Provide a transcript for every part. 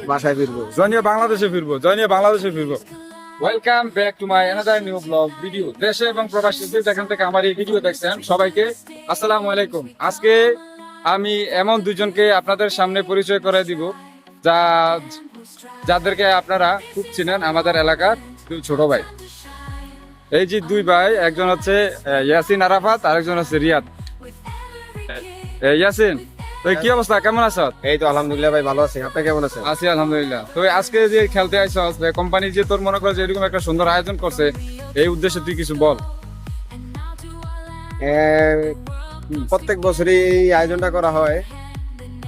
বাসায় ফিরবো। জয় নিয়ে বাংলাদেশে ফিরবো, জয় নিয়ে বাংলাদেশে ফিরবো। Welcome back to my another new blog video. দেশে এবং প্রবাসী যেখান থেকে আমার এই ভিডিও দেখছেন সবাইকে আসসালামু আলাইকুম। আজকে আমি এমন দুজনকে আপনাদের সামনে পরিচয় করে দিব যাদেরকে আপনারা খুব চিনেন, আমাদের এলাকার দুই ছোট ভাই। এই যে দুই ভাই, একজন হচ্ছে ইয়াসিন আরাফাত, আরেকজন হচ্ছে রিয়াদ। ইয়াসিন, তো কি অবস্থা, কেমন আছো? এই তো আলহামদুলিল্লাহ ভাই, ভালো আছি। আপনি কেমন আছেন? আছি আলহামদুলিল্লাহ। তো আজকে যে খেলতে আইছস, কোম্পানি যে তোর মনে করে যে এরকম একটা সুন্দর আয়োজন করছে, এই উদ্দেশ্যে তুই কিছু বল। প্রত্যেক বছরই এই আয়োজনটা করা হয়।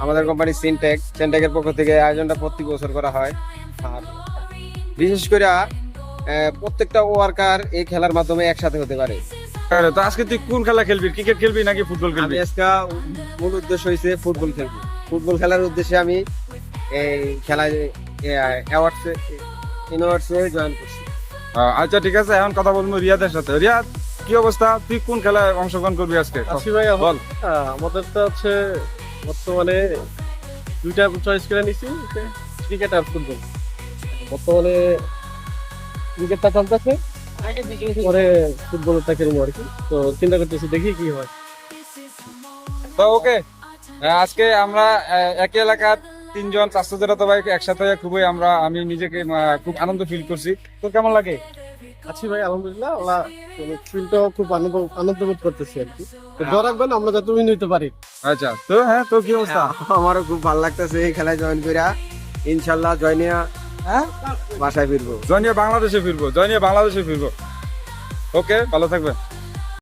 আমাদের কোম্পানি সিনটেকের পক্ষ থেকে আয়োজনটা প্রত্যেক বছর করা হয়। আর বিশেষ করে প্রত্যেকটা ওয়ার্কার এই খেলার মাধ্যমে একসাথে হতে পারে। তো আজকে তুই কোন খেলা খেলবি? ক্রিকেট খেলবি নাকি ফুটবল খেলবি? আমি আজকে মূল উদ্দেশ্য হয়েছে ফুটবল খেলবো। ফুটবল খেলার উদ্দেশ্যে আমি এই খেলায় ইউনিভার্সে জয়েন করছি। আচ্ছা ঠিক আছে, এখন কথা বলবো রিয়াদের সাথে। রিয়াদ, কি অবস্থা, তুই কোন খেলায় অংশগ্রহণ করবি আজকে? আছি ভাই, বল। আমাদের তো হচ্ছে বর্তমানে দুইটা চয়েস করে নিছি, ক্রিকেট আর ফুটবল। বর্তমানে ক্রিকেটটা চলতেছে, পরে ফুটবলটা খেলবো আর কি। তো চিন্তা করতেছি, দেখি কি হয়। তো ওকে, আজকে আমরা একই এলাকার তিনজন চাচাতো ভাই একসাথে হয়ে আমি নিজেকে খুব আনন্দ ফিল করছি। তো কেমন লাগে? আছি ভাই আলহামদুলিল্লাহ, আল্লাহ ফিলটাও খুব আনন্দ বোধ করতেছি আর কি। তো দোয়া রাখবেন আমরা যাতে উইন হইতে পারি। আচ্ছা, তো হ্যাঁ, তো কি অবস্থা? আমারও খুব ভালো লাগতেছে এই খেলায় জয়েন কইরা। ইনশাল্লাহ জয় নিয়ে বাসায় ফিরবো। জয় নিয়ে বাংলাদেশে ফিরবো, জয় নিয়ে বাংলাদেশে ফিরবো। ওকে, ভালো থাকবেন।